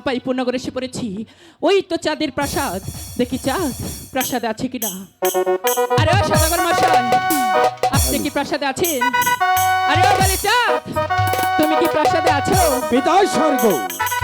পাই পূর্ণগরে এসে পড়েছি। ওই তো চাঁদের প্রাসাদ, দেখি চাঁদ প্রাসাদে আছে কিনা। আরে ও সদাগর মশাই, আপনি কি প্রাসাদে আছেন? আরে ও বলে চাঁদ, তুমি কি প্রাসাদে আছো? পিতা স্বর্গ,